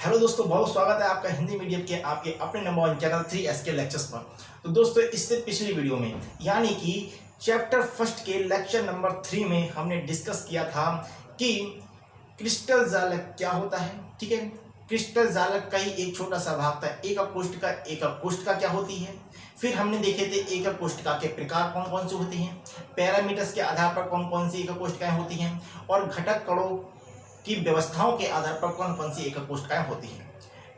Hello दोस्तों, बहुत स्वागत है आपका हिंदी मीडियम के आपके अपने नंबर 1 चैनल 3S के लेक्चर्स पर। तो दोस्तों, इससे पिछली वीडियो में यानी कि चैप्टर फर्स्ट के लेक्चर नंबर 3 में हमने डिस्कस किया था कि क्रिस्टल जालक क्या होता है। ठीक है, क्रिस्टल जालक का ही एक छोटा सा भाग था एकक कोष्ठिका क्या होती है। फिर हमने देखे थे एकक कोष्ठिका के प्रकार कौन कौन से होते हैं, पैरामीटर्स के आधार पर कौन कौन सी एकक कोष्ठिकाएं होती हैं, और घटक कणों की व्यवस्थाओं के आधार पर कौन कौन सी एकक कोष्ठिकाएं होती हैं।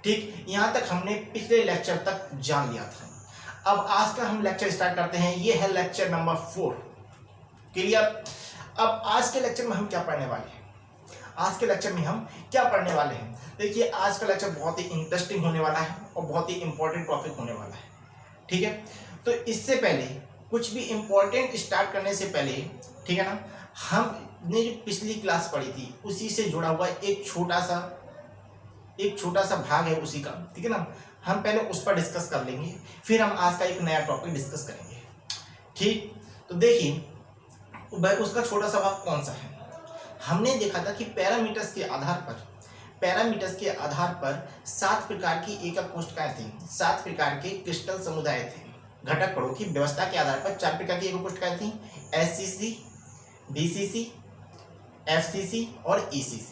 ठीक, यहाँ तक हमने पिछले लेक्चर तक जान लिया था। अब आज का हम लेक्चर स्टार्ट करते हैं। ये है लेक्चर नंबर 4। क्लियर। अब आज के लेक्चर में हम क्या पढ़ने वाले हैं? आज के लेक्चर में हम क्या पढ़ने वाले हैं? देखिए, आज का लेक्चर बहुत ही इंटरेस्टिंग होने वाला है और बहुत ही इंपॉर्टेंट टॉपिक होने वाला है। ठीक है, तो इससे पहले कुछ भी इंपॉर्टेंट स्टार्ट करने से पहले, ठीक है ना, हमने जो पिछली क्लास पढ़ी थी उसी से जुड़ा हुआ एक छोटा सा भाग है उसी का। ठीक है ना, हम पहले उस पर डिस्कस कर लेंगे, फिर हम आज का एक नया टॉपिक डिस्कस करेंगे। ठीक, तो देखिए उसका छोटा सा भाग कौन सा है। हमने देखा था कि पैरामीटर्स के आधार पर 7 प्रकार की एकक कोष्ठिकाएं थी, 7 प्रकार के क्रिस्टल समुदाय थे। घटक कणों की व्यवस्था के आधार पर 4 प्रकार की एकक कोष्ठिकाएं थी, SCC, BCC, FCC और ECC।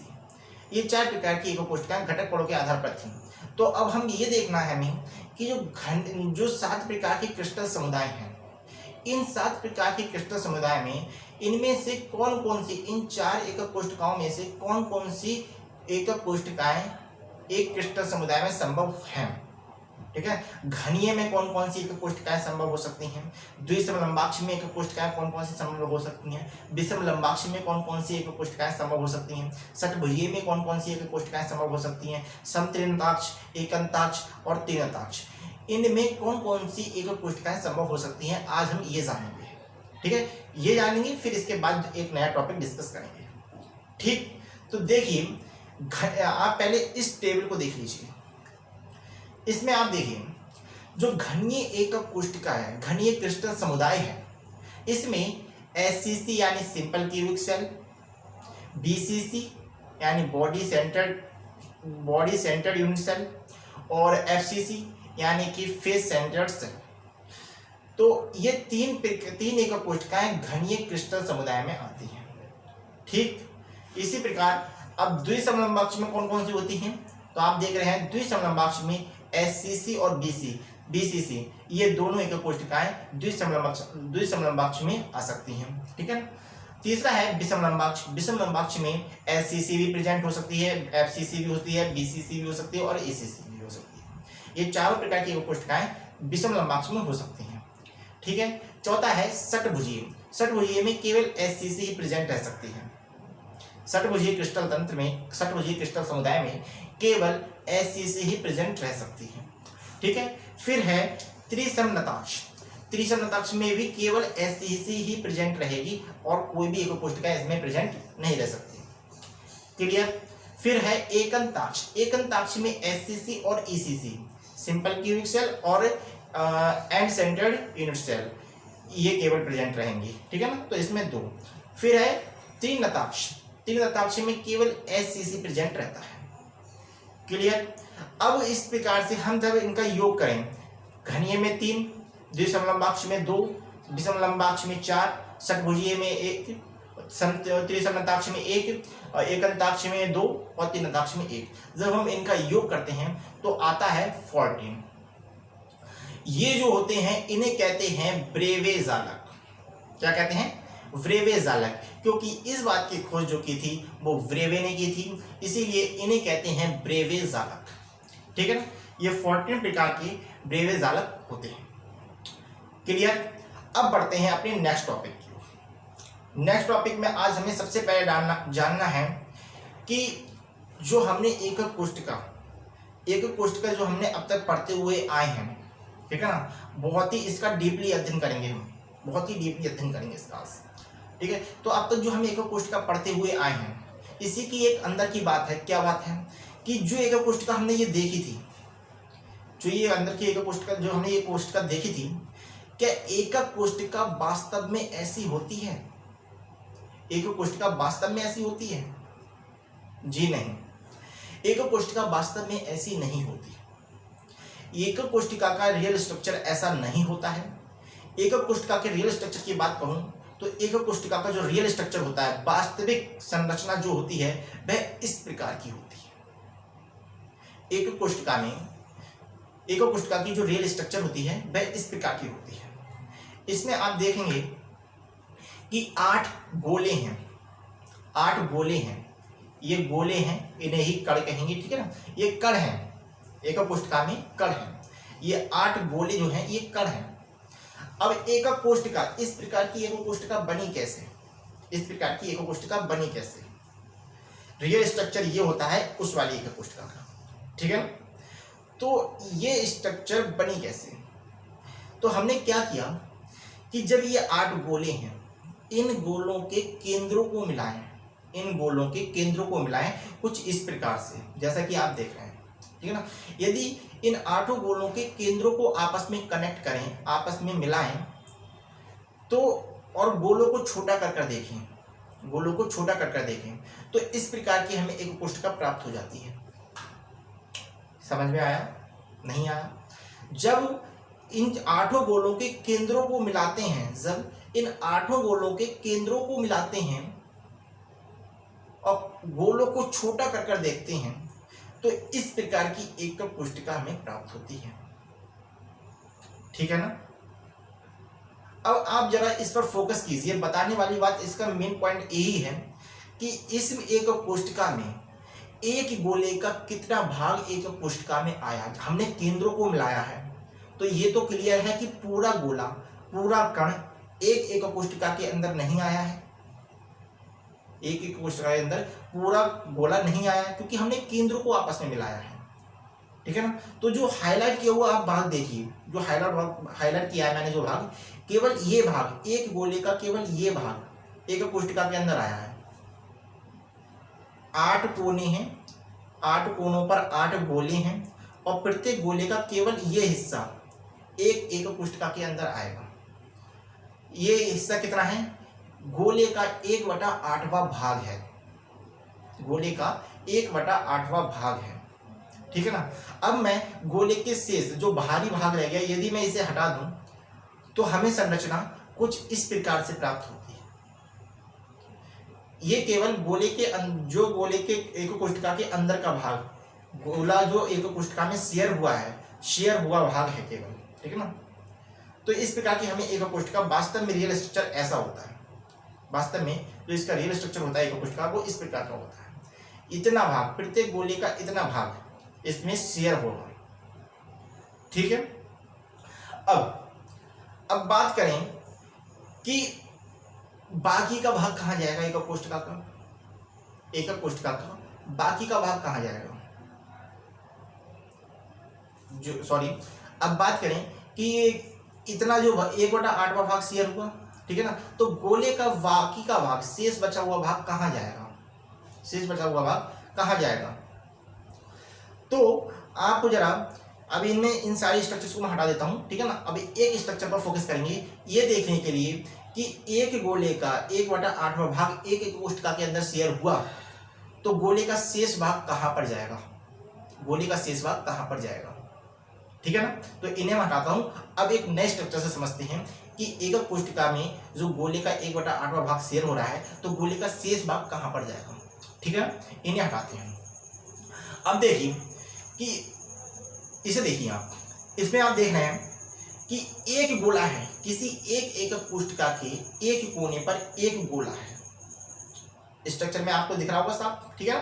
ये 4 प्रकार की एकक कोष्ठिकाएं घटक कणों के आधार पर थी। तो अब हम ये देखना है हमें कि जो 7 प्रकार के क्रिस्टल समुदाय हैं, इन 7 प्रकार के क्रिस्टल समुदाय में इनमें से कौन कौन सी, इन 4 एकक कोष्ठिकाओं में से कौन कौन सी एकक कोष्ठिकाएं एक क्रिस्टल समुदाय में संभव हैं। ठीक है, घनीय में कौन कौन सी एकक कोष्ठिकाएं संभव हो सकती हैं, द्विसम लंबाक्ष में एकक कोष्ठिकाएं कौन कौन सी संभव हो सकती हैं, विषम लंबाक्ष में कौन कौन सी एकक कोष्ठिकाएं संभव हो सकती हैं, षटभुजीय में कौन कौन सी एकक कोष्ठिकाएं संभव हो सकती हैं, समत्रिनताक्ष, एकंताक्ष और तीनताक्ष, इनमें कौन कौन सी एकक कोष्ठिकाएं संभव हो सकती हैं, आज हम ये जानेंगे। ठीक है, ये जानेंगे, फिर इसके बाद एक नया टॉपिक डिस्कस करेंगे। ठीक, तो देखिए, आप पहले इस टेबल को देख लीजिए। इसमें आप देखिए, जो घनीय एकक कोष्ठिका है, घनीय क्रिस्टल समुदाय है, इसमें SCC यानी सिंपल क्यूबिक सेल, BCC यानी बॉडी सेंटर्ड यूनिट सेल, और FCC यानी कि फेस सेंटर्ड सेल। तो ये तीन एकक कोष्ठिकाएं घनीय क्रिस्टल समुदाय में आती हैं। ठीक, इसी प्रकार अब द्विसम लंबाक्ष में कौन कौन सी होती हैं, तो आप देख रहे हैं द्विसम लंबाक्ष में SCC और BCC, ये दोनों एकक कोष्ठिकाएं द्विसम लंबाक्ष में आ सकती हैं। ठीक है, तीसरा है विषम लंबाक्ष। विषम लंबाक्ष में SCC भी प्रेजेंट हो सकती है, FCC भी होती है, BCC भी हो सकती है और ECC भी हो सकती है। ये चारों प्रकार की एकक कोष्ठिकाएं विषम लंबाक्ष में हो सकती हैं। ठीक है, चौथा है षटभुजीय। षटभुजीय में केवल SCC ही प्रेजेंट रह सकती है। षटभुजीय क्रिस्टल तंत्र में, षटभुजीय क्रिस्टल समुदाय में केवल SCC ही प्रेजेंट रह सकती है। ठीक है, फिर है त्रिसमनताक्ष। त्रिसमनताक्ष में भी केवल SCC ही प्रेजेंट रहेगी और कोई भी एकक कोष्ठिका इसमें प्रेजेंट नहीं रह सकती। क्लियर। फिर है एकंताक्ष। एकंताक्ष में SCC और ECC, सिंपल क्यूबिक सेल और एंड सेंटर्ड यूनिट सेल, ये केवल प्रेजेंट रहेंगी। ठीक है ना, तो इसमें 2। फिर है त्रिनताक्ष। त्रिनताक्ष में केवल SCC प्रेजेंट रहता है। क्लियर। अब इस प्रकार से हम जब इनका योग करें, घनीय में 3, द्विसम लंबाक्ष में 2, विषम लंबाक्ष में 4, षटभुजीय में 1, त्रिसमनताक्ष में 1, एकंताक्ष में 2 और तीनताक्ष में 1, जब हम इनका योग करते हैं तो आता है 14। ये जो होते हैं इन्हें कहते हैं ब्रेवे जालक। क्या कहते हैं? व्रेवे जालक, क्योंकि इस बात की खोज जो की थी वो व्रेवे ने की थी, इसीलिए इन्हें कहते हैं ब्रेवे जालक। ठीक है ना, ये 14 प्रकार के ब्रेवे जालक होते हैं। क्लियर। अब बढ़ते हैं अपने नेक्स्ट टॉपिक की। नेक्स्ट टॉपिक में आज हमें सबसे पहले जानना है कि जो हमने एकक कोष्ठिका जो हमने अब तक पढ़ते हुए आए हैं, ठीक है ना, बहुत ही इसका डीपली अध्ययन करेंगे हम, बहुत ही डीपली अध्ययन करेंगे इसका। ठीक है, तो अब तक जो हम एकक कोष्ठिका पढ़ते हुए आए हैं, इसी की एक अंदर की बात है। क्या बात है कि जो एकक कोष्ठिका हमने ये देखी थी, जो ये अंदर की एकक कोष्ठिका जो हमने ये कोष्ठिका देखी थी, क्या एकक कोष्ठिका वास्तव में ऐसी होती है? एकक कोष्ठिका वास्तव में ऐसी होती है? जी नहीं। एक कोशिका वास्तव में ऐसी नहीं होती। एक कोशिका का रियल स्ट्रक्चर ऐसा नहीं होता है। एक कोशिका के रियल स्ट्रक्चर की बात करूं तो एक कोशिका का जो रियल स्ट्रक्चर होता है, वास्तविक संरचना जो होती है वह इस प्रकार की होती है। एक कोशिका की जो रियल स्ट्रक्चर होती है वह इस प्रकार की होती है। इसमें आप देखेंगे कि 8 गोले हैं। 8 गोले हैं, ये गोले हैं, इन्हें ही कण कहेंगे, ठीक है ना। ये कण हैं, एक कोशिका में कण हैं। ये 8 गोले जो हैं ये कण हैं। अब एक कोशिका इस प्रकार की एक कोशिका बनी कैसे? इस प्रकार की एक कोशिका बनी कैसे? रियल स्ट्रक्चर ये होता है उस वाली एक कोशिका का, ठीक है ना। तो ये स्ट्रक्चर बनी कैसे? तो हमने क्या किया कि जब ये 8 गोले हैं, इन गोलों के केंद्रों को मिलाएं, इन गोलों के केंद्रों को मिलाएं कुछ इस प्रकार से, जैसा कि आप देख रहे हैं, ठीक है ना। यदि इन 8 गोलों के केंद्रों को आपस में कनेक्ट करें, आपस में मिलाएं, तो और गोलों को छोटा कर देखें, गोलों को छोटा कर देखें, तो इस प्रकार की हमें एक कोशिका प्राप्त हो जाती है। समझ में आया? नहीं आया? जब इन 8 गोलों के केंद्रों को मिलाते हैं, जब इन 8 गोलों के केंद्रों को मिलाते हैं और गोलों को छोटा कर देखते हैं, तो इस प्रकार की एक कोशिका हमें प्राप्त होती है, ठीक है ना। अब आप जरा इस पर फोकस कीजिए। बताने वाली बात, इसका मेन पॉइंट यही है कि इस एक कोशिका में एक गोले का कितना भाग एक कोशिका में आया। हमने केंद्रों को मिलाया है, तो ये तो क्लियर है कि पूरा गोला, पूरा कण एक कोशिका के अंदर नहीं आया है। एक कोशिका के अंदर पूरा गोला नहीं आया है, क्योंकि हमने केंद्रों को आपस में मिलाया है, ठीक है ना। तो जो हाईलाइट किया हुआ आप भाग देखिए, जो हाईलाइट किया है मैंने जो भाग, केवल ये भाग, एक गोले का केवल ये भाग एक कोशिका के अंदर आया है। 8 कोने हैं, 8 कोनों पर 8 गोले हैं, और प्रत्येक गोले का केवल ये हिस्सा एक कोशिका के अंदर आएगा। ये हिस्सा कितना है? गोले का 1/8वां भाग है, गोले का 1/8वां भाग है, ठीक है ना। अब मैं गोले के शेष जो बाहरी भाग रह गया, यदि मैं इसे हटा दूं तो हमें संरचना कुछ इस प्रकार से प्राप्त होती है। ये केवल गोले के जो गोले के एक कोशिका के अंदर का भाग, गोला जो एक कोशिका में शेयर हुआ है, शेयर हुआ भाग है केवल, ठीक है ना। तो इस प्रकार की हमें एक कोशिका, वास्तव में रियल स्ट्रक्चर ऐसा होता है। वास्तव में जो इसका रियल स्ट्रक्चर होता है एक कोशिका, वो इस प्रकार का होता है। इतना भाग, प्रत्येक गोले का इतना भाग इसमें शेयर होगा, ठीक है। अब बात करें कि बाकी का भाग कहाँ जाएगा एक कोशिका का? एक कोशिका का बाकी का भाग कहाँ जाएगा? अब बात करें कि इतना जो 1/8वां भाग शेयर हुआ, ठीक है ना। तो गोले का बाकी का भाग, शेष बचा हुआ भाग कहाँ जाएगा? शेष बचा हुआ भाग कहाँ जाएगा? तो आपको जरा अब इनमें इन सारी स्ट्रक्चर्स को मैं हटा देता हूँ, ठीक है ना। अभी एक स्ट्रक्चर पर फोकस करेंगे, ये देखने के लिए कि एक गोले का 1/8वां भाग एक कोशिका के अंदर शेयर हुआ, तो गोले का शेष भाग कहाँ पर जाएगा? गोले का शेष भाग कहाँ पर जाएगा, ठीक है ना। तो इन्हें मैं हटाता हूँ। अब एक नए स्ट्रक्चर से समझते हैं कि एक कोशिका में जो गोले का 1/8वां भाग शेयर हो रहा है, तो गोले का शेष भाग कहाँ पर जाएगा, ठीक है। इन्हें हटाते हैं। अब देखिए कि इसे देखिए आप, इसमें आप देख रहे हैं कि एक गोला है, किसी एक कोशिका के एक कोने पर एक गोला है। स्ट्रक्चर में आपको दिख रहा होगा साफ, ठीक है।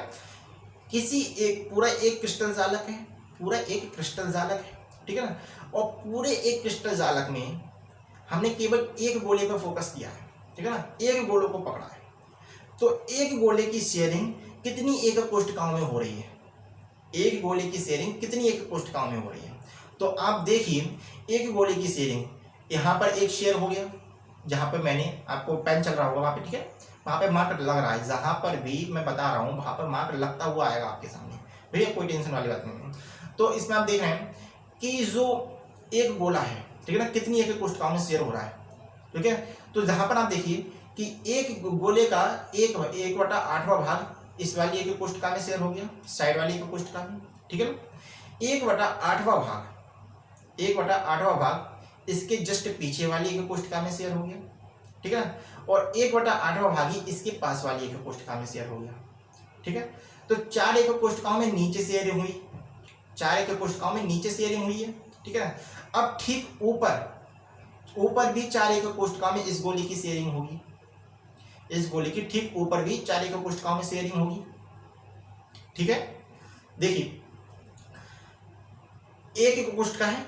किसी एक पूरा एक क्रिस्टल जालक है, पूरा एक क्रिस्टल जालक है, ठीक है ना। और पूरे एक क्रिस्टल जालक में हमने केवल एक गोले पर फोकस किया है, ठीक है ना। एक गोले को पकड़ा है, तो एक गोले की शेयरिंग कितनी एक कोशिकाओं में हो रही है? एक गोले की शेयरिंग कितनी एक कोशिकाओं में हो रही है? तो आप देखिए, एक गोले की शेयरिंग यहाँ पर एक शेयर हो गया, जहाँ पर मैंने आपको पेन चल रहा होगा वहाँ पे, ठीक है, वहाँ पे मार्क लग रहा है। जहाँ पर भी मैं बता रहा हूँ वहाँ पर मार्क लगता हुआ आएगा आपके सामने, भैया कोई टेंशन वाली बात नहीं है। तो इसमें आप देख रहे हैं कि जो एक गोला है, ठीक है ना, कितनी एक कोशिकाओं में शेयर हो रहा है, ठीक है। तो जहाँ पर आप देखिए कि एक गोले का 1/8वां भाग इस वाली एक कोष्ठका में शेयर हो गया, साइड वाली एक कोष्ठका में, ठीक है ना। 1/8वां भाग, 1/8वां भाग इसके जस्ट पीछे वाली एक कोष्ठका में शेयर हो गया, ठीक है ना। और 1/8वां भाग ही इसके पास वाली एक कोष्ठका में शेयर हो गया, ठीक है। तो 4 एक कोष्ठकाओं में नीचे शेयरिंग हुई, 4 एक कोष्ठकाओं में नीचे शेयरिंग हुई है, ठीक है ना। अब ठीक ऊपर भी 4 एक कोष्ठकाओं में इस गोली की शेयरिंग होगी, इस गोली की ठीक ऊपर भी 4 एक कोष्ठकाओं में शेयरिंग होगी, ठीक है। देखिए एक कोष्ठका है,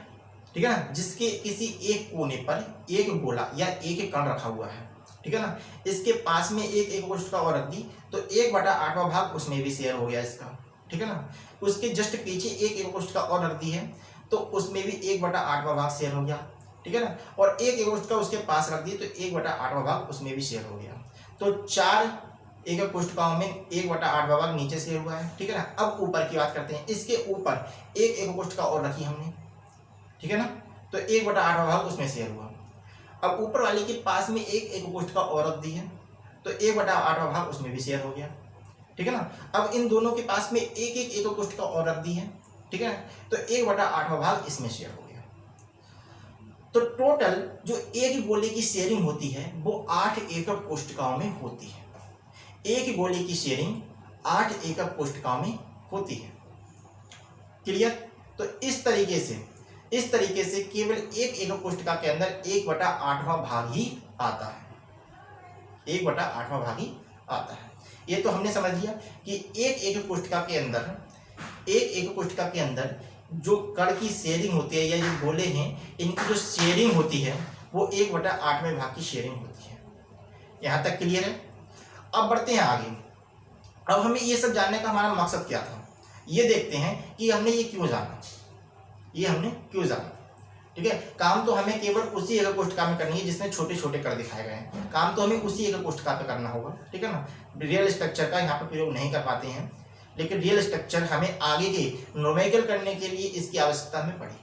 ठीक है ना, जिसके किसी एक कोने पर एक गोला या एक कण रखा हुआ है, ठीक है ना। इसके पास में एक कोष्ठका और रख दी तो 1/8वां भाग उसमें भी शेयर हो गया इसका, ठीक है ना। उसके जस्ट पीछे एक कोष्ठका और रख दी है तो उसमें भी 1/8वां भाग शेयर हो गया, ठीक है ना। और एक कोष्ठका उसके पास रख दी तो 1/8वां भाग उसमें भी शेयर हो गया। तो 4 एक कोष्ठकाओं में 1/8वां भाग नीचे शेयर हुआ है, ठीक है ना। अब ऊपर की बात करते हैं, इसके ऊपर एक कोष्ठका और रखी हमने, ठीक है ना, तो 1/8वां भाग उसमें शेयर हुआ। अब ऊपर वाले के पास में एक कोष्ठका और रख दी है तो 1/8वां भाग उसमें भी शेयर हो गया, ठीक है ना। अब इन दोनों के पास में एक कोष्ठका और रख दी है, ठीक है ना, तो 1/8वां भाग इसमें शेयर हो गया। तो टोटल जो एक गोले की शेयरिंग होती है वो 8 एकक कोष्ठकाओं में होती है। एक गोले की शेयरिंग 8 एकक कोष्ठकाओं में होती है। क्लियर। तो इस तरीके से केवल एक कोष्ठका के अंदर 1/8वां भाग ही आता है, 1/8वां भाग ही आता है। ये तो हमने समझ लिया कि एक कोष्ठका के अंदर जो कण की शेयरिंग होती है या जो गोले हैं इनकी जो शेयरिंग होती है वो 1/8वें भाग की शेयरिंग होती है। यहाँ तक क्लियर है। अब बढ़ते हैं आगे। अब हमें ये सब जानने का हमारा मकसद क्या था, ये देखते हैं कि हमने ये क्यों जाना, ठीक है। काम तो हमें केवल उसी एक कोष्ठका में करनी है जिसमें छोटे छोटे कण दिखाए गए हैं, काम तो हमें उसी एक कोष्ठका पे करना होगा, ठीक है ना। रियल स्ट्रक्चर का यहाँ पर प्रयोग नहीं कर पाते हैं, लेकिन रियल स्ट्रक्चर हमें आगे के न्यूमेरिकल करने के लिए इसकी आवश्यकता हमें पड़ी,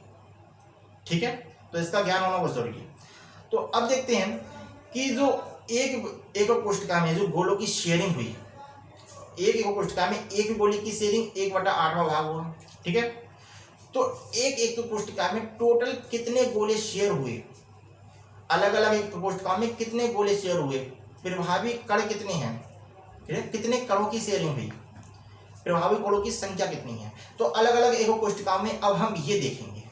ठीक है। तो इसका ज्ञान होना बहुत जरूरी है। तो अब देखते हैं कि जो एक कोष्ठका में जो गोलों की शेयरिंग हुई, एक कोष्ठका में एक गोली की शेयरिंग 1/8वां भाग हुआ, ठीक है। तो एक कोष्ठका में टोटल कितने गोले शेयर हुए, अलग अलग एक कोष्ठका में कितने गोले शेयर हुए, प्रभावी कण कितने हैं, ठीक है, कितने कणों की शेयरिंग हुई, प्रभावी कणों की संख्या कितनी है। तो अलग अलग एक कोष्ठका में अब हम ये देखेंगे,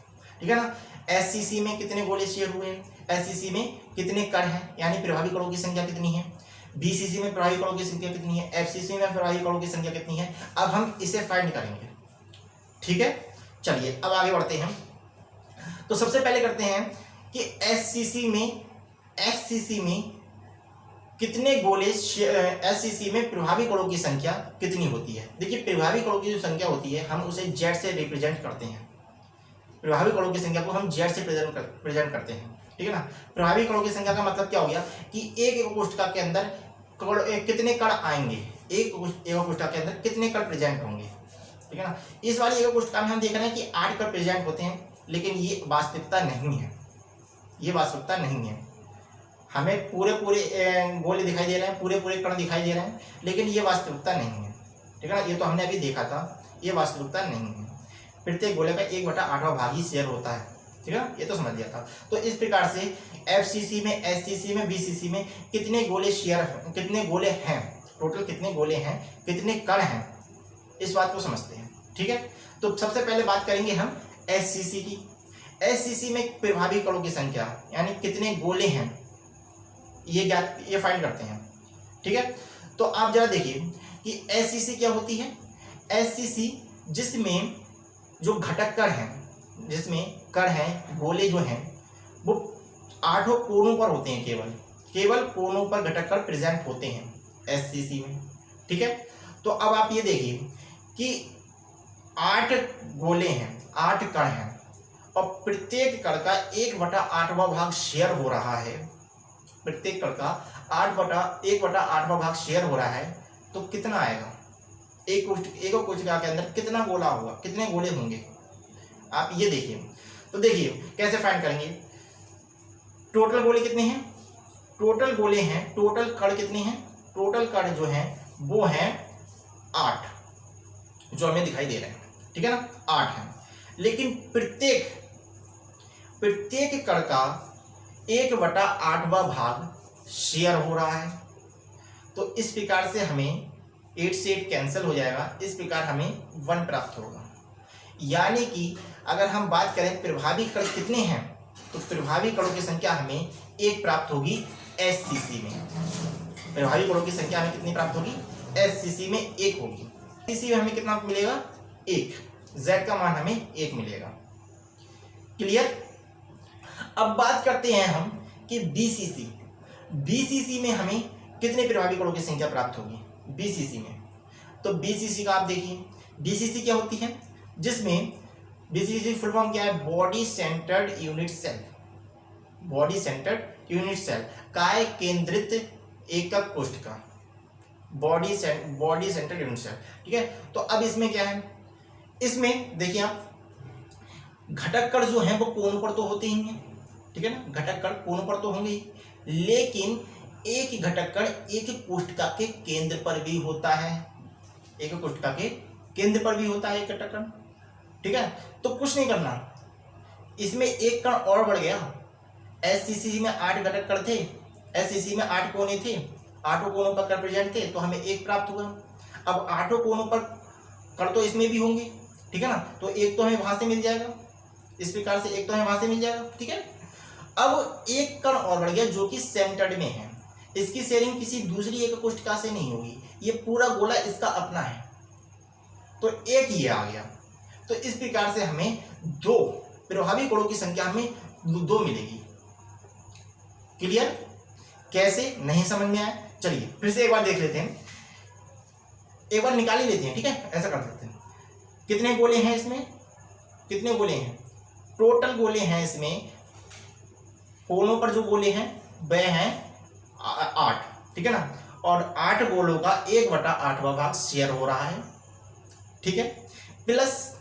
ठीक है ना। एससीसी में कितने गोले शेयर हुए, एससीसी में कितने कण हैं यानी प्रभावी कणों की संख्या कितनी है, बीसीसी में प्रभावी कणों की संख्या कितनी है, एफसीसी में प्रभावी कणों की संख्या कितनी है। अब हम इसे फाइंड करेंगे, ठीक है। चलिए अब आगे बढ़ते हैं। तो सबसे पहले करते हैं कि एससीसी में कितने गोले, एससीसी में प्रभावी कणों की संख्या कितनी होती है। देखिए प्रभावी कणों की जो संख्या होती है हम उसे जेड से रिप्रेजेंट करते हैं, प्रभावी कणों की संख्या को हम जेड से प्रेजेंट करते हैं, ठीक है ना। प्रभावी कणों की संख्या का मतलब क्या हो गया कि एक कोष्ठका के अंदर कितने कण आएंगे, एक कोष्ठका के अंदर कितने कण प्रेजेंट होंगे, ठीक है ना। इस वाली एक कोष्ठका में हम देख रहे हैं कि 8 कण प्रेजेंट होते हैं, लेकिन ये वास्तविकता नहीं है, ये वास्तविकता नहीं है। हमें पूरे गोले दिखाई दे रहे हैं, पूरे कण दिखाई दे रहे हैं, लेकिन ये वास्तविकता नहीं है, ठीक है ना। ये तो हमने अभी देखा था, ये वास्तविकता नहीं है। प्रत्येक गोले का 1/8वां भाग ही शेयर होता है, ठीक है, ये तो समझ लिया था। तो इस प्रकार से एफसीसी में, एससीसी में, बीसीसी में कितने गोले हैं, टोटल कितने गोले हैं, कितने कण हैं, इस बात को समझते हैं, ठीक है। तो सबसे पहले बात करेंगे हम एससीसी की। एससीसी में प्रभावी कणों की संख्या यानी कितने गोले हैं ये फाइंड करते हैं, ठीक है। तो आप जरा देखिए कि एससीसी क्या होती है। एससीसी जिसमें जो घटक कण हैं, जिसमें कण हैं, गोले जो हैं वो 8 कोनों पर होते हैं, केवल कोनों पर घटक कण प्रेजेंट होते हैं एससीसी में, ठीक है। तो अब आप ये देखिए कि 8 गोले हैं, 8 कण हैं और प्रत्येक कण का 1/8वां भाग शेयर हो रहा है, प्रत्येक कण का 1/8वां भाग शेयर हो रहा है। तो कितना आएगा, एक कोशिका के अंदर कितना गोला होगा, कितने गोले होंगे, आप ये देखिए। तो देखिए कैसे फाइंड करेंगे। टोटल गोले कितने हैं, टोटल गोले हैं, टोटल कण कितने हैं, टोटल कण जो हैं वो हैं 8 जो हमें दिखाई दे रहे हैं, ठीक है ना, 8 है। लेकिन प्रत्येक कण का 1/8वां भाग शेयर हो रहा है। तो इस प्रकार से हमें 8 से 8 कैंसिल हो जाएगा, इस प्रकार हमें 1 प्राप्त होगा। यानी कि अगर हम बात करें प्रभावी कण कितने हैं, तो प्रभावी कणों की संख्या हमें 1 प्राप्त होगी SCC में। प्रभावी कणों की संख्या हमें कितनी प्राप्त होगी, SCC में 1 होगी। SCC में हमें कितना मिलेगा, 1। Z का मान हमें 1 मिलेगा। क्लियर। अब बात करते हैं हम कि BCC में हमें कितने प्रभावी कणों की संख्या प्राप्त होगी BCC में। तो BCC का आप देखिए, BCC क्या होती है, जिसमें BCC फुल फॉर्म क्या है, body centred unit cell. Body centred unit cell, काय केंद्रित एकक कोशिका, बॉडी सेंटर्ड यूनिट सेल, ठीक है। तो अब इसमें क्या है, इसमें देखिए आप घटक कण जो हैं वो कोनों पर तो होते ही हैं, ठीक है ना, घटक कण कोनों पर तो होंगे ही, लेकिन एक घटक कण एक कोशिका के केंद्र पर भी होता है, एक कोशिका के केंद्र पर भी होता है एक घटक कण, ठीक है। तो कुछ नहीं करना, इसमें एक कण और बढ़ गया। SCC में 8 घटक कण थे, SCC में 8 कोने थे, 8 कोनों पर कण प्रेजेंट थे, तो हमें 1 प्राप्त हुआ। अब 8 कोनों पर कण तो इसमें भी होंगे, ठीक है ना, तो एक तो हमें वहां से मिल जाएगा, इस प्रकार से एक तो हमें वहां से मिल जाएगा, ठीक है। अब एक कण और बढ़ गया जो कि सेंटर्ड में है, इसकी शेयरिंग किसी दूसरी एक कोशिका से नहीं होगी, ये पूरा गोला इसका अपना है, तो एक ये आ गया। तो इस प्रकार से हमें 2 प्रभावी कणों की संख्या हमें 2 मिलेगी। क्लियर। कैसे, नहीं समझ में आया, चलिए फिर से एक बार देख लेते हैं, एक बार निकाल ही लेते हैं, ठीक है, ऐसा कर सकते हैं। कितने गोले हैं इसमें, कितने गोले हैं, टोटल गोले हैं इसमें, कोनों पर जो गोले हैं वह हैं 8, ठीक है ना, और 8 गोलों का 1/8वां भाग शेयर हो रहा है, ठीक है, प्लस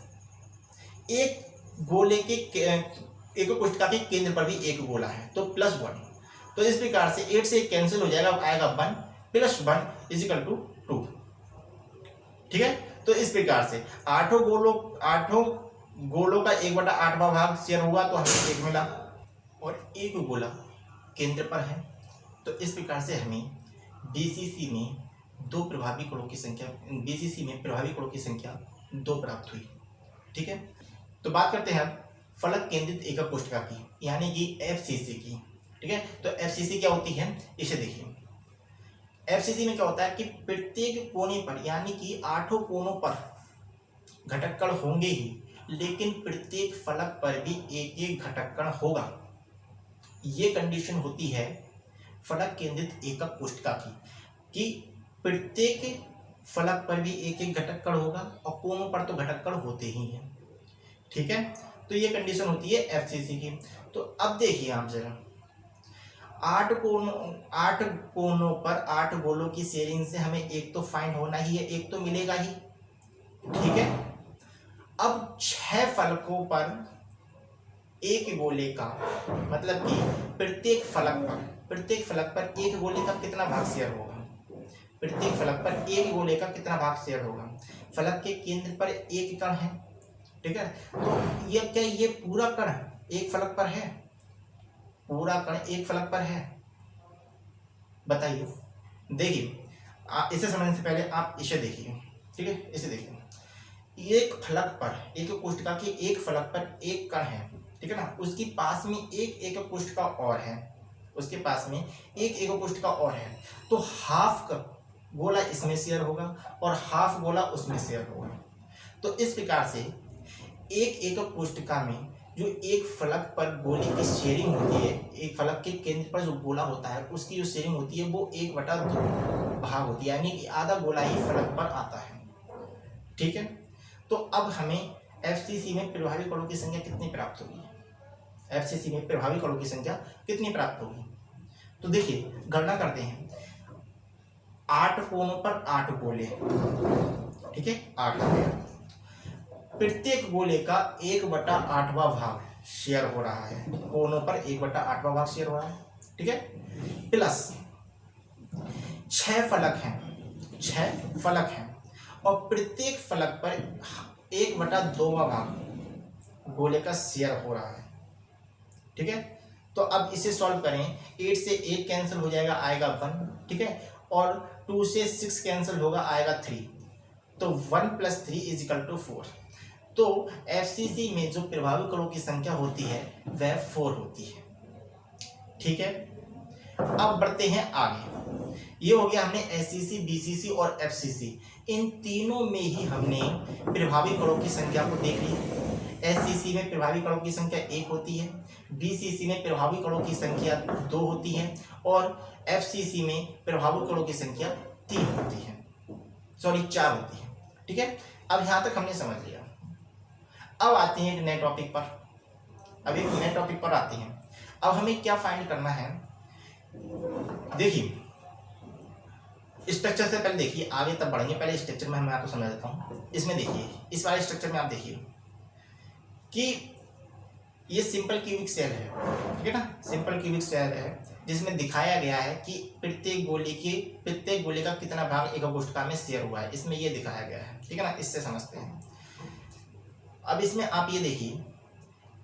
एक गोले के एक कोशिका के केंद्र पर भी एक गोला है, तो +1। तो इस प्रकार से 8 से 1 कैंसिल हो जाएगा, आएगा 1 + 1 = 2, ठीक है। तो इस प्रकार से 8 गोलों का 1/8वां भाग शेयर हुआ, तो हमें 1 मिला, और एक गोला केंद्र पर है। तो इस प्रकार से हमें BCC में 2 प्रभावी कणों की संख्या, BCC में प्रभावी कणों की संख्या 2 प्राप्त हुई, ठीक है। तो बात करते हैं फलक केंद्रित एकक कोशिका की, यानी कि FCC की, ठीक है। तो FCC क्या होती है, इसे देखिए। FCC में क्या होता है कि प्रत्येक कोने पर, यानी कि 8 कोनों पर घटक कण होंगे ही, लेकिन प्रत्येक फलक पर भी एक एक घटक कण होगा। ये कंडीशन होती है फलक केंद्रित एकक कोशिका की, कि प्रत्येक फलक पर भी एक एक घटक कण होगा, और कोनों पर तो घटक कण होते ही हैं, ठीक है। तो ये कंडीशन होती है FCC की। तो अब देखिए आप जरा, 8 कोनों पर 8 गोलों की शेयरिंग से हमें एक तो फाइंड होना ही है, एक तो मिलेगा ही, ठीक है। अब 6 फलकों पर एक गोले का, मतलब कि प्रत्येक फलक पर एक गोले का कितना भाग शेयर होगा, प्रत्येक फलक पर एक गोले का कितना भाग शेयर होगा। फलक के केंद्र पर एक कण है, ठीक है, तो ये क्या, ये पूरा कण एक फलक पर है, पूरा कण एक फलक पर है, बताइए। देखिए, इसे समझने से पहले आप इसे देखिए, ठीक है, इसे देखिए। एक फलक पर, एक कोशिका के एक फलक पर एक कण है, ठीक है ना, उसके पास में एक कोशिका और है, उसके पास में एक कोशिका और है, तो हाफ का गोला इसमें शेयर होगा और हाफ गोला उसमें शेयर होगा। तो इस प्रकार से एक कोशिका में जो एक फलक पर गोले की शेयरिंग होती है, एक फलक के केंद्र पर जो गोला होता है उसकी जो शेयरिंग होती है वो 1/2 भाग होती है, यानी कि आधा गोला ही फलक पर आता है, ठीक है। तो अब हमें FCC में प्रभावी कणों की संख्या कितनी प्राप्त होगी, FCC में प्रभावी कणों की संख्या कितनी प्राप्त होगी। तो देखिए, गणना करते हैं। 8 कोनों पर 8 गोले, ठीक है, 8 हो गया। प्रत्येक गोले का 1/8वां भाग शेयर हो रहा है, कोनों पर 1/8वां भाग शेयर हो रहा है, ठीक है, प्लस 6 फलक हैं, और प्रत्येक फलक पर 1/2वां भाग गोले का शेयर हो रहा है। ठीक है, तो अब इसे सॉल्व करें। 8 से 8 कैंसिल हो जाएगा, आएगा 1। ठीक है, और 2 से 6 कैंसिल होगा, आएगा 3। तो 1 + 3 = 4। तो एफसीसी में जो प्रभावी कणों की संख्या होती है वह 4 होती है। ठीक है, अब बढ़ते हैं आगे। ये हो गया हमने एससीसी, बीसीसी और एफसीसी, इन तीनों में ही हमने प्रभावी कणों की संख्या को देख ली। एससीसी में प्रभावी कणों की संख्या 1 होती है, बीसीसी में प्रभावी कणों की संख्या 2 होती है और एफसीसी में प्रभावी कणों की संख्या 3 होती है, सॉरी 4 होती है। ठीक है, अब यहाँ तक हमने समझ लिया। अब आते हैं एक नए टॉपिक पर। अब एक नए टॉपिक पर आते हैं। अब हमें क्या फाइंड करना है, देखिए स्ट्रक्चर से पहले देखिए, आगे तब बढ़ेंगे, पहले स्ट्रक्चर में मैं आपको समझा देता हूँ। इसमें देखिए, इस वाले स्ट्रक्चर में आप देखिए कि ये सिंपल क्यूबिक सेल है। ठीक है ना, सिंपल क्यूबिक सेल है जिसमें दिखाया गया है कि प्रत्येक गोले का कितना भाग एक कोशिका में शेयर हुआ है, इसमें ये दिखाया गया है। ठीक है ना, इससे समझते हैं। अब इसमें आप ये देखिए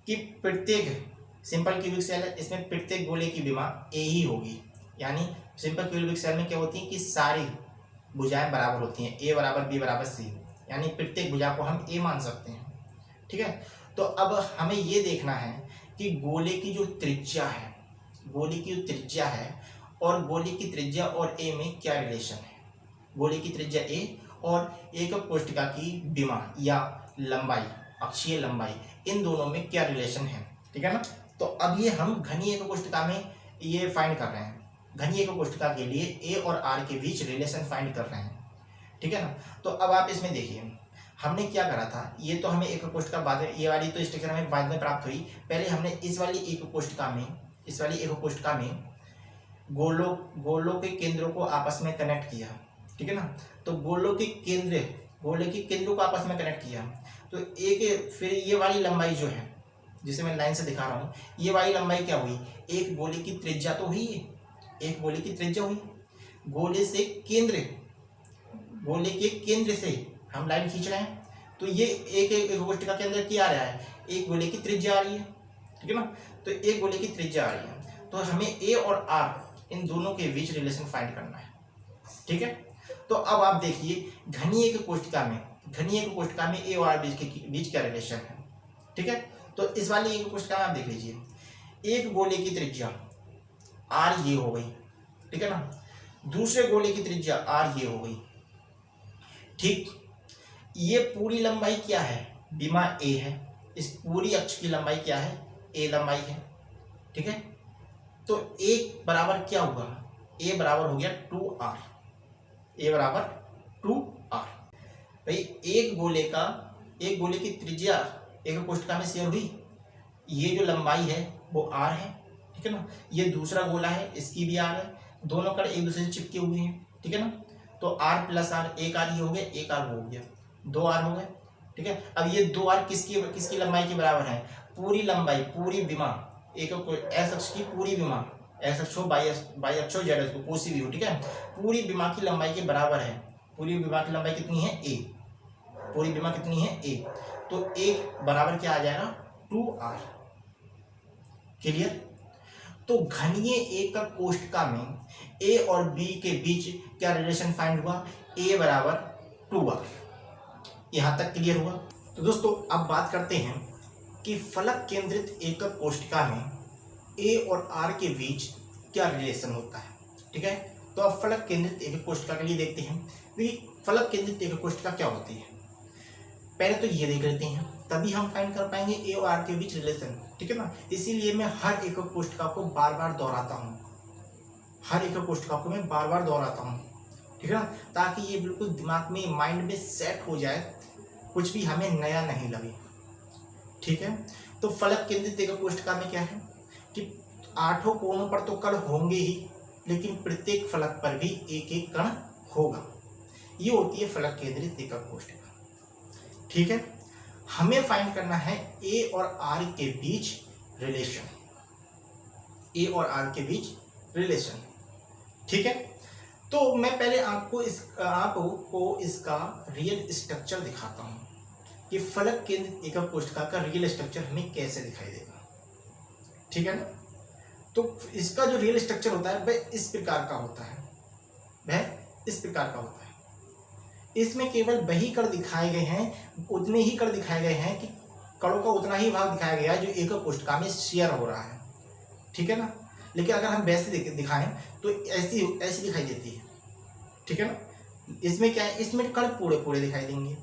कि प्रत्येक सिंपल क्यूबिक सेल है, इसमें प्रत्येक गोले की विमा ए ही होगी। यानी सिंपल क्यूबिक सेल में क्या होती है कि सारी भुजाएं बराबर होती हैं, ए बराबर बी बराबर सी, यानी प्रत्येक भुजा को हम ए मान सकते हैं। ठीक है, तो अब हमें ये देखना है कि गोले की जो त्रिज्या है, गोले की जो त्रिज्या है और गोले की त्रिज्या और ए में क्या रिलेशन है। गोले की त्रिज्या ए और एकक कोशिका की विमा या लंबाई, अक्षीय लंबाई, इन दोनों में क्या रिलेशन है। ठीक है ना, तो अब ये हम घनीय एकक कोशिका में ये फाइंड कर रहे हैं। घनीय एकक कोशिका के लिए ए और आर के बीच रिलेशन फाइंड कर रहे हैं। ठीक है ना, तो अब आप इसमें देखिए हमने क्या करा था, ये तो हमें एकक कोशिका बाद में, ये वाली तो स्ट्रक्चर हमें बाद में प्राप्त हुई। पहले हमने इस वाली एकक कोशिका में गोलों के केंद्रों को आपस में कनेक्ट किया। ठीक है ना, तो गोले के केंद्रों को आपस में कनेक्ट किया। तो एक फिर ये वाली लंबाई जो है, जिसे मैं लाइन से दिखा रहा हूँ, ये वाली लंबाई क्या हुई, एक गोले की त्रिज्या तो हुई है, एक गोले की त्रिज्या हुई। गोले के केंद्र से हम लाइन खींच रहे हैं, तो ये एक कोशिका के अंदर क्या आ रहा है, एक गोले की त्रिज्या आ रही है। ठीक है ना, तो एक गोले की त्रिज्या आ रही है, तो हमें ए और आर इन दोनों के बीच रिलेशन फाइंड करना है। ठीक है, तो अब आप देखिए घनीय एकक कोशिका में ए और आर बीच क्या रिलेशन है। ठीक है, तो इस वाली एकक कोशिका में आप देख लीजिए, एक गोले की त्रिज्या आर ये हो गई। ठीक है ना, दूसरे गोले की त्रिज्या आर ये हो गई। ठीक, ये पूरी लंबाई क्या है, विमा ए है, इस पूरी अक्ष की लंबाई क्या है, ए लंबाई है। ठीक है, तो एक बराबर क्या हुआ, ए बराबर हो गया 2r, ए बराबर 2r। भाई एक गोले की त्रिज्या एक कोशिका में शेयर हुई, ये जो लंबाई है वो r है। ठीक है ना, ये दूसरा गोला है, इसकी भी r है, दोनों कण एक दूसरे से चिपके हुए हैं। ठीक है ना, तो r + r, एक r ये हो गया, एक r वो हो गया, 2r हो गए। ठीक है, अब ये 2r किसकी लंबाई के बराबर है, पूरी लंबाई, पूरी विमा, एक एस अक्ष की पूरी विमा, एस अक्ष हो, वाई अक्ष हो, जेड अक्ष हो, कोई सी भी हो। ठीक है, पूरी विमा की लंबाई के बराबर है। पूरी विमा की लंबाई कितनी है, a, पूरी विमा कितनी है, a, तो एक बराबर क्या आ जाएगा, 2r। क्लियर। तो घनीय एकक कोशिका में ए और बी के बीच क्या रिलेशन फाइंड हुआ, a बराबर 2r। यहां तक क्लियर हुआ। तो दोस्तों अब बात करते हैं कि फलक केंद्रित एकक कोशिका में ए और आर के बीच क्या रिलेशन होता है। ठीक है, तो अब फलक केंद्रित एकक कोशिका के लिए देखते हैं। देखिए फलक केंद्रित एकक कोशिका क्या होती है, पहले तो ये देख लेते हैं, तभी हम फाइंड कर पाएंगे ए और आर के बीच रिलेशन। ठीक है ना, इसीलिए मैं हर एकक कोशिका को बार बार दोहराता हूँ, ठीक है ना, ताकि ये बिल्कुल दिमाग में, माइंड में सेट हो जाए, कुछ भी हमें नया नहीं लगे। ठीक है, तो फलक केंद्रित एकक कोशिका में क्या है कि 8 कोणों पर तो कण होंगे ही, लेकिन प्रत्येक फलक पर भी एक एक कण होगा। ये होती है फलक केंद्रित एकक कोशिका। ठीक है, हमें फाइंड करना है ए और आर के बीच रिलेशन, ठीक है, तो मैं पहले आपको इसका रियल स्ट्रक्चर दिखाता हूँ कि फलक केंद्रित एकक कोशिका का रियल स्ट्रक्चर हमें कैसे दिखाई देगा, ठीक है ना। तो इसका जो रियल स्ट्रक्चर होता है वह इस प्रकार का होता है, इसमें केवल वही कण दिखाए गए हैं, उतने ही कण दिखाए गए हैं कि कणों का उतना ही भाग दिखाया गया है जो एकक कोशिका में शेयर हो रहा है, ठीक है ना। लेकिन अगर हम वैसे दिखाएं तो ऐसी दिखाई देती है, ठीक है ना। इसमें क्या है, इसमें कण पूरे दिखाई देंगे,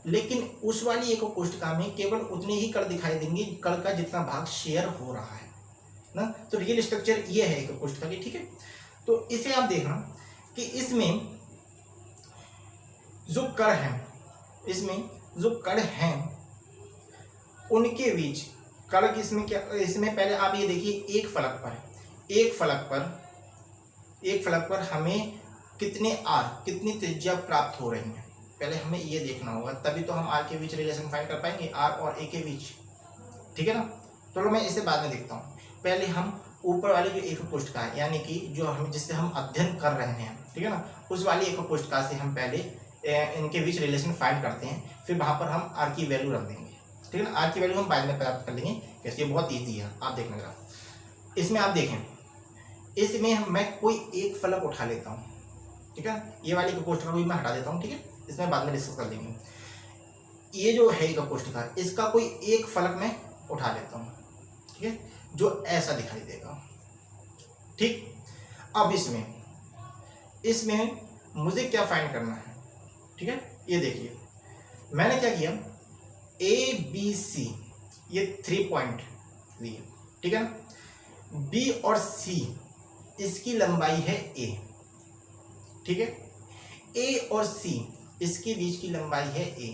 लेकिन उस वाली एकक कोशिका में केवल उतने ही कण दिखाई देंगे कण का जितना भाग शेयर हो रहा है ना। तो रियल स्ट्रक्चर ये है एकक कोशिका की, ठीक है। तो इसे आप देखना कि इसमें जो कण हैं उनके बीच कण इसमें पहले आप ये देखिए एक फलक पर हमें कितनी त्रिज्या प्राप्त हो रही है, पहले हमें ये देखना होगा, तभी तो हम आर के बीच रिलेशन फाइंड कर पाएंगे, आर और ए के बीच, ठीक है ना। चलो मैं इसे बाद में देखता हूँ। पहले हम ऊपर वाली जो एकक कोशिका है, यानी कि जिससे हम अध्ययन कर रहे हैं, ठीक है ना, उस वाली एकक कोशिका से हम पहले इनके बीच रिलेशन फाइंड करते हैं, फिर वहां पर हम आर की वैल्यू रख देंगे, ठीक है ना। आर की वैल्यू हम बाद में प्राप्त कर लेंगे कैसे, ये बहुत ईजी है, आप देखना जरा। इसमें आप देखें, इसमें मैं कोई एक फलक उठा लेता हूँ, ठीक है। ये वाली एकक कोशिका भी मैं हटा देता हूँ, ठीक है, इसमें बाद में डिस्कस कर लेंगे। ये जो है एकक कोशिका, इसका कोई एक फलक मैं उठा लेता हूँ, ठीक है, जो ऐसा दिखाई देगा, ठीक। अब इसमें मुझे क्या फाइंड करना है, ठीक है। ये देखिए मैंने क्या किया, ABC ये 3 पॉइंट लिए, ठीक है ना। B और C इसकी लंबाई है A, ठीक है। A और C इसके बीच की लंबाई है A।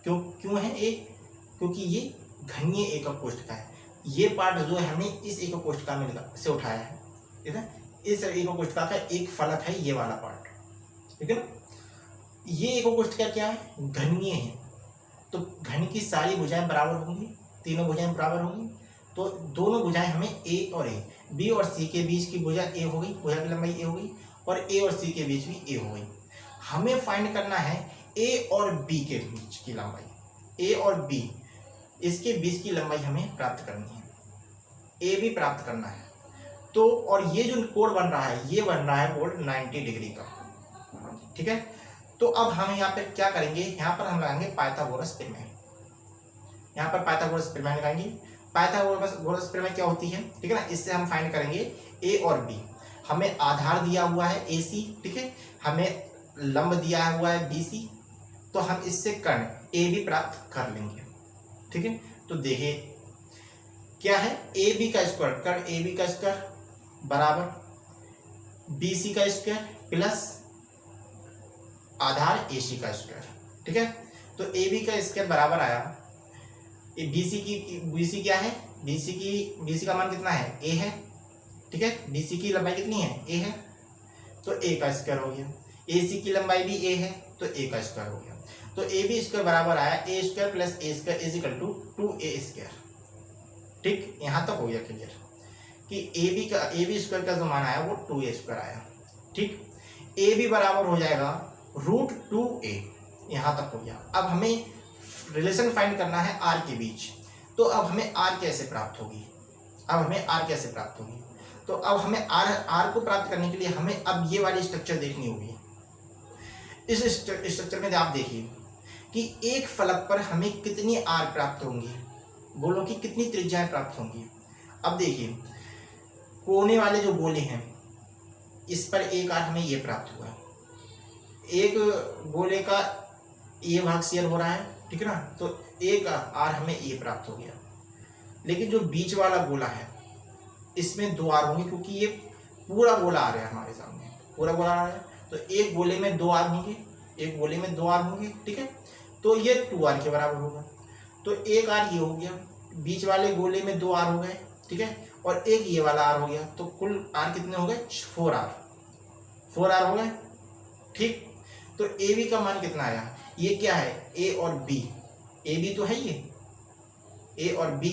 क्यों है A? क्योंकि ये घनीय एकक कोशिका है। ये पार्ट जो है हमने इस एकक कोशिका में से उठाया है, ठीक है। इस एकक कोशिका का एक फलक है ये वाला पार्ट, ठीक है ना। ये एकक कोशिका क्या है, घनीय है, तो घन की सारी भुजाएं बराबर होंगी, तीनों भुजाएं बराबर होंगी, तो दोनों भुजाएं हमें A और A, B और C के बीच की भुजा A हो गई, भुजा की लंबाई A हो गई, और A और C के बीच भी A हो गई। हमें फाइंड करना है A और B के बीच की लंबाई, A और B इसके बीच की लंबाई हमें प्राप्त करनी है, A भी प्राप्त करना है। तो और ये जो कोण बन रहा है, ये बन रहा है कोण 90 डिग्री का, ठीक है। तो अब हम यहाँ पर क्या करेंगे, यहाँ पर हम लगाएंगे पाइथागोरस प्रमेय, यहाँ पर पाइथागोरस प्रमेय लगाएंगे। पाइथागोरस प्रमेय क्या होती है, ठीक है ना, इससे हम फाइंड करेंगे A और B। हमें आधार दिया हुआ है AC, ठीक है, हमें लंब दिया हुआ है BC, तो हम इससे कर्ण AB प्राप्त कर लेंगे, ठीक है। तो देखिए क्या है, AB का स्क्वायर, कर्ण AB का स्क्वायर बराबर BC का स्क्वायर प्लस आधार AC का स्क्वायर, ठीक है। तो AB का स्क्वायर बराबर आया, BC क्या है, BC का मान कितना है, A है, ठीक है। BC की लंबाई कितनी है, A है, तो A का स्क्वायर हो गया। AC की लंबाई भी A है, तो A का स्क्वायर हो गया। तो AB स्क्वायर बराबर आया A square plus A square is equal to 2A square, ठीक। यहाँ तक हो गया क्लियर कि AB स्क्वायर का जो मान आया वो 2A स्क्वायर आया, ठीक। AB बराबर हो जाएगा √2A, यहाँ तक हो गया। अब हमें रिलेशन फाइंड करना है R के बीच, तो अब हमें R कैसे प्राप्त होगी, तो अब हमें R को प्राप्त करने के लिए हमें अब ये वाली स्ट्रक्चर देखनी होगी। इस स्ट्रक्चर में आप देखिए कि एक फलक पर हमें कितनी R प्राप्त होंगी, गोलों की कितनी त्रिज्याएं प्राप्त होंगी। अब देखिए कोने वाले जो गोले हैं इस पर एक R हमें ये प्राप्त हुआ, एक गोले का ये भाग शेयर हो रहा है, ठीक है ना, तो एक R हमें ये प्राप्त हो गया। लेकिन जो बीच वाला गोला है इसमें 2 R होंगे, क्योंकि ये पूरा गोला आ रहा है हमारे सामने, पूरा गोला आ रहा है, तो एक गोले में 2 R होंगे, ठीक है। तो ये 2R के बराबर होगा, तो एक R ये हो गया, बीच वाले गोले में 2 R हो गए, ठीक है, और एक ये वाला R हो गया, तो कुल R कितने हो गए, 4R हो गए, ठीक। तो AB का मान कितना आया, ये क्या है, A और B, AB तो है, ये A और B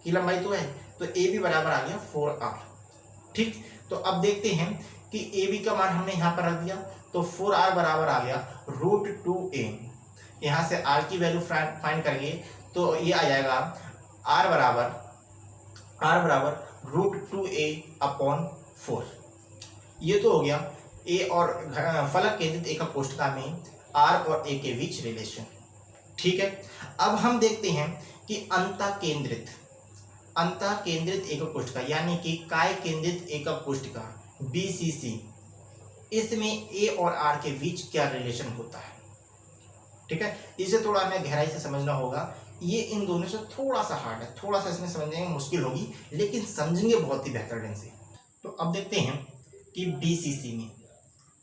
की लंबाई तो है, तो AB बराबर आ गया 4R, ठीक। तो अब देखते हैं कि ए बी का मान हमने यहाँ पर रख दिया, तो 4r बराबर आ गया √2a। यहाँ से r की वैल्यू फाइंड करेंगे तो ये आ जाएगा r बराबर √2a/4। ये तो हो गया ए और फलक केंद्रित एकक कोष्ठका में r और a के बीच रिलेशन। ठीक है, अब हम देखते हैं कि अंतः केंद्रित एकक कोष्ठका यानी कि काय केंद्रित एकक कोष्ठका BCC, इसमें a और r के बीच क्या रिलेशन होता है। ठीक है, इसे थोड़ा हमें गहराई से समझना होगा। ये इन दोनों से थोड़ा सा हार्ड है, थोड़ा सा इसमें समझने में मुश्किल होगी, लेकिन समझेंगे बहुत ही बेहतर ढंग से। तो अब देखते हैं कि BCC में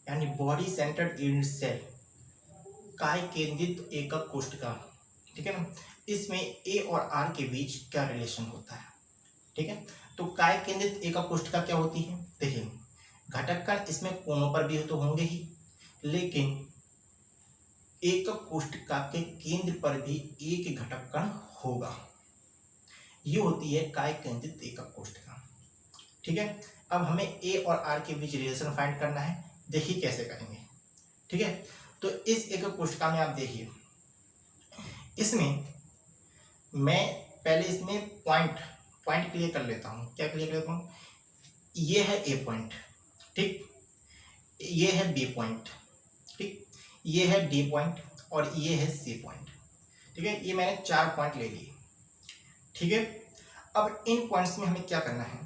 यानी बॉडी सेंटर्ड यूनिट सेल काय केंद्रित एकक कोष्ठका, ठीक है ना, इसमें a और r के बीच क्या रिलेशन होता है। ठीक है, तो काय केंद्रित एकक कोष्ठका क्या होती है। देखिए, घटक कण इसमें कोनों पर भी तो होंगे ही, लेकिन एकक कोष्ठका के केंद्र पर भी एक घटक कण होगा। ये होती है काय केंद्रित एकक कोष्ठका। ठीक है, अब हमें a और r के बीच रिलेशन फाइंड करना है। देखिए कैसे करेंगे। ठीक है, तो इस एकक कोष्ठका में आप देखिए, इसमें मैं पहले इसमें पॉइंट क्लियर कर लेता हूँ। क्या क्लियर कर लेता हूँ, ये है a पॉइंट, ठीक, ये है b पॉइंट, ठीक, ये है d पॉइंट और ये है c पॉइंट। ठीक है, ये मैंने 4 पॉइंट ले लिए। ठीक है, अब इन पॉइंट्स में हमें क्या करना है,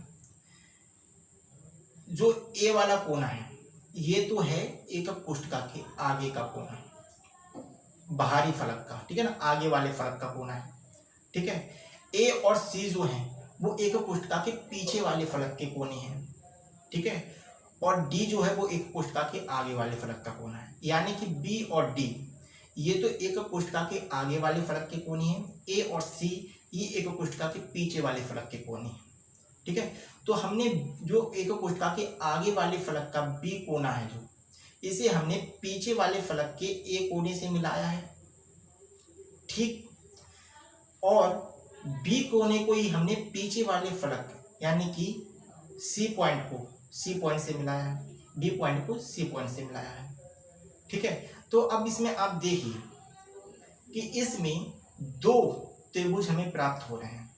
जो a वाला कोना है ये तो है एकक कोष्ठका के आगे का कोना, बाहरी फलक का, ठीक है ना, आगे वाले फलक का कोना है। ठीक है, a और c जो है वो एकक कोष्ठका के पीछे वाले फलक के कोने हैं। ठीक है, और d जो है वो एकक कोष्ठका के आगे वाले फलक का कोना है, यानी कि b और d ये तो एकक कोष्ठका के आगे वाले फलक के कोने हैं, a और c ये एकक कोष्ठका के पीछे वाले फलक के कोने हैं। ठीक है, तो हमने जो एकक कोष्ठका के आगे वाले फलक का b कोना है, जो इसे हमने पीछे वाले फलक के a कोने से मिलाया है। ठीक, और b कोने को ही हमने पीछे वाले फलक यानी कि c पॉइंट को c पॉइंट से मिलाया है, b पॉइंट को c पॉइंट से मिलाया है। ठीक है, तो अब इसमें आप देखिए कि इसमें 2 त्रिभुज हमें प्राप्त हो रहे हैं,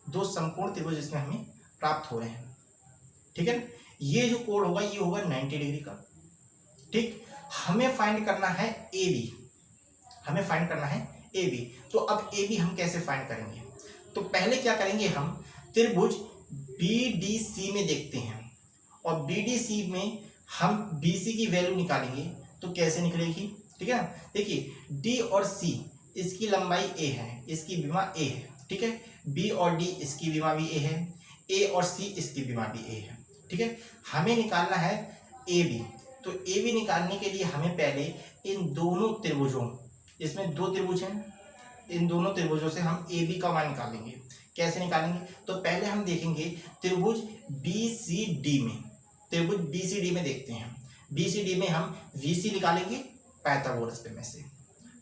2 समकोण त्रिभुज इसमें हमें प्राप्त हो रहे हैं। ठीक है, ये जो कोण होगा ये होगा 90 डिग्री का। ठीक, हमें फाइंड करना है AB, हमें फाइंड करना है AB। तो अब AB हम कैसे फाइंड करेंगे, तो पहले क्या करेंगे, हम त्रिभुज BDC में देखते हैं और BDC में हम BC की वैल्यू निकालेंगे। तो कैसे निकलेगी, ठीक है ना, देखिए D और C इसकी लंबाई a है, इसकी विमा a है। ठीक है, B और D इसकी विमा भी a है, A और C इसकी विमा भी a है। ठीक है, हमें निकालना है AB। तो AB निकालने के लिए हमें पहले इन दोनों त्रिभुजों, इसमें 2 त्रिभुज हैं, इन दोनों त्रिभुजों से हम AB का मान निकालेंगे। कैसे निकालेंगे, तो पहले हम देखेंगे त्रिभुज BCD में, त्रिभुज BCD में देखते हैं। BCD में हम VC निकालेंगे पाइथागोरस प्रमेय से।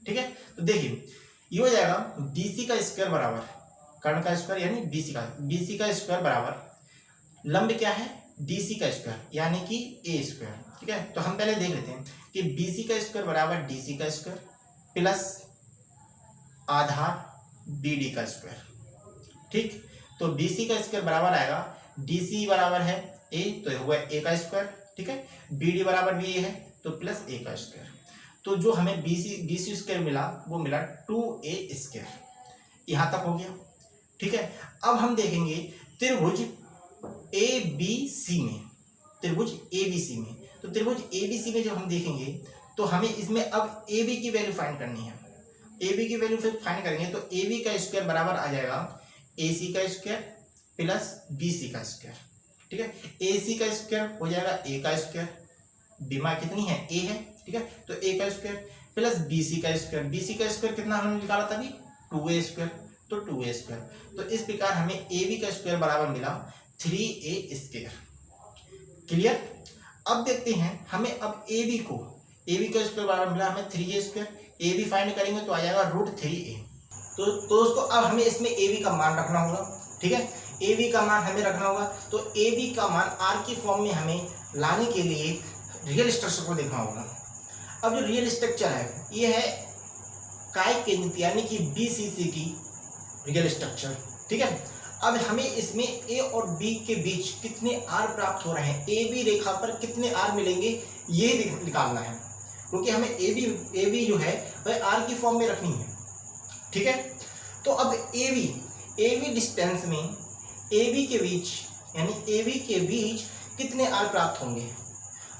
ठीक है, तो देखिए ये हो जाएगा BC का स्क्वायर बराबर कर्ण का स्क्वायर यानी BC का स्क्वायर बराबर लंब क्या है DC का स्क्वायर यानी कि A स्क्वायर। ठीक है, तो हम पहले देख लेते हैं कि BC का स्क्वायर बराबर DC का स्क्वायर प्लस आधार BD का स्क्वायर। ठीक, तो BC का स्क्वायर बराबर आएगा, DC बराबर है A तो होगा A का स्क्वायर। ठीक है, BD बराबर भी A है तो प्लस A का स्क्वायर। तो जो हमें BC स्क्वायर मिला वो मिला 2A स्क्वायर। यहाँ तक हो गया। ठीक है, अब हम देखेंगे त्रिभुज ABC में, त्रिभुज ABC में, तो त्रिभुज ABC में जब हम देखेंगे तो हमें इसमें अब AB की वैल्यू फाइंड करनी है। AB की वैल्यू फिर फाइंड करेंगे तो AB का स्क्वायर बराबर आ जाएगा AC का स्क्वायर प्लस BC का स्क्वायर। ठीक है, AC का स्क्वायर हो जाएगा A का स्क्वायर, विमा कितनी है A है। ठीक है, तो A का स्क्वायर प्लस BC का स्क्वायर, BC का स्क्वायर कितना हमने निकाला था अभी 2A स्क्वायर, तो 2A स्क्वायर। तो इस प्रकार हमें AB का स्क्वायर बराबर मिला 3A स्क्वायर। क्लियर। अब देखते हैं हमें अब AB का स्क्वायर बराबर मिला हमें 3A स्क्वायर, AB फाइंड करेंगे तो आ जाएगा √3A। तो दोस्तों अब हमें इसमें AB का मान रखना होगा। ठीक है, AB का मान हमें रखना होगा, तो AB का मान R की फॉर्म में हमें लाने के लिए रियल स्ट्रक्चर को देखना होगा। अब जो रियल स्ट्रक्चर है ये है काय केंद्रित यानी कि BCC की रियल स्ट्रक्चर, ठीक है। अब हमें इसमें A और B के बीच कितने R प्राप्त हो रहे हैं, AB रेखा पर कितने R मिलेंगे ये निकालना है, क्योंकि हमें AB जो है वह R की फॉर्म में रखनी है, ठीक है। तो अब AB डिस्टेंस में AB के बीच यानी AB के बीच कितने R प्राप्त होंगे,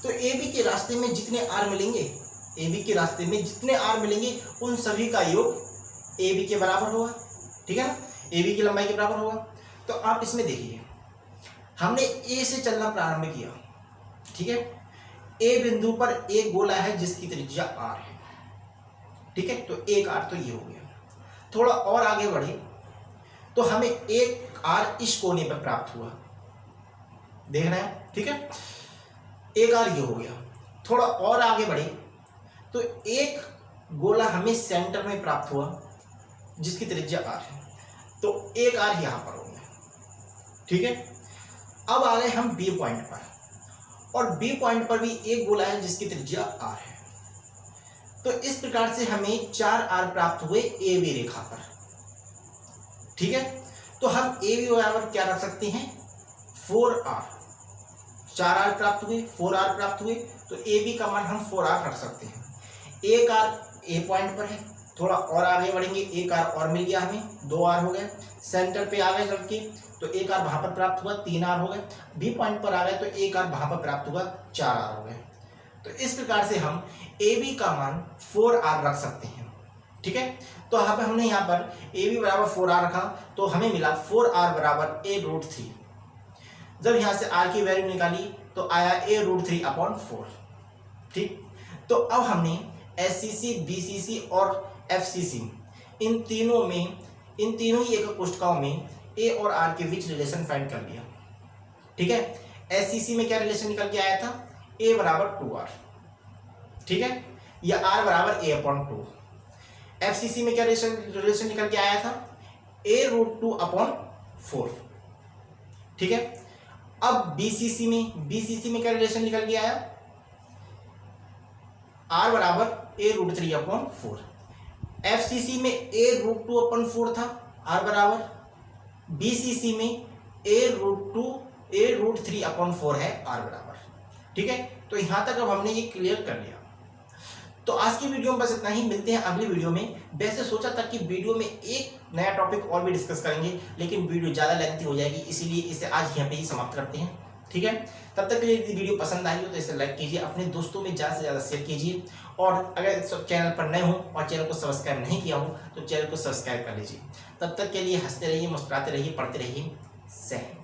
तो AB के रास्ते में जितने R मिलेंगे, AB के रास्ते में जितने R मिलेंगे उन सभी का योग AB के बराबर होगा, ठीक है ना, AB की लंबाई के बराबर होगा। तो आप इसमें देखिए हमने A से चलना प्रारंभ किया, ठीक है। A बिंदु पर एक गोला है जिसकी त्रिज्या R है, ठीक है, तो एक R तो ये हो गया। थोड़ा और आगे बढ़े तो हमें एक R इस कोने पर प्राप्त हुआ, देख रहे हैं, ठीक है, एक R ये हो गया। थोड़ा और आगे बढ़े तो एक गोला हमें सेंटर में प्राप्त हुआ जिसकी त्रिज्या R है, तो एक R यहाँ पर हो गया, ठीक है। अब आ गए हम B पॉइंट पर, और B पॉइंट पर भी एक गोला है जिसकी त्रिज्या R है, तो इस प्रकार से हमें 4 R प्राप्त हुए AB रेखा पर, ठीक है। तो हम AB बराबर क्या रख सकते हैं 4R, 4R प्राप्त हुए, 4R प्राप्त हुए, तो AB का मान हम 4R रख सकते हैं। एक R A पॉइंट पर है, थोड़ा और आगे बढ़ेंगे एक R और मिल गया हमें, 2R हो गए। सेंटर पे आ गए चल के तो एक R वहाँ पर प्राप्त हुआ, 3R हो गए। B पॉइंट पर आ गए तो एक R वहाँ पर प्राप्त हुआ, 4R हो गए। तो इस प्रकार से हम AB का मान 4R रख सकते हैं, ठीक है। तो यहाँ पर हमने यहाँ पर AB बराबर 4R रखा तो हमें मिला 4R बराबर A√3। जब यहाँ से R की वैल्यू निकाली तो आया A√3/4, ठीक। तो अब हमने SCC, BCC और FCC इन तीनों ही एक कोष्ठकों में A और R के बीच रिलेशन फाइंड कर लिया, ठीक है। SCC में क्या रिलेशन निकल के आया था, A बराबर 2R, ठीक है, या R बराबर A/2। FCC में क्या रिलेशन निकल के आया था, A√2/4, ठीक है। अब BCC में क्या रिलेशन निकल के आया, R बराबर A√3/4। FCC में A√2/4 था R बराबर, BCC में A√3/4 है R बराबर, ठीक है। तो यहाँ तक अब हमने ये क्लियर कर लिया। तो आज की वीडियो में बस इतना ही, मिलते हैं अगली वीडियो में। वैसे सोचा था कि वीडियो में एक नया टॉपिक और भी डिस्कस करेंगे, लेकिन वीडियो ज़्यादा लेंथी हो जाएगी, इसीलिए इसे आज यहाँ पे ही समाप्त करते हैं, ठीक है। तब तक के लिए यदि वीडियो पसंद आई हो तो इसे लाइक कीजिए, अपने दोस्तों में ज़्यादा से ज़्यादा शेयर कीजिए, और अगर चैनल पर नए हो और चैनल को सब्सक्राइब नहीं किया हो तो चैनल को सब्सक्राइब कर लीजिए। तब तक के लिए हंसते रहिए, मुस्कुराते रहिए, पढ़ते रहिए। जय हिंद।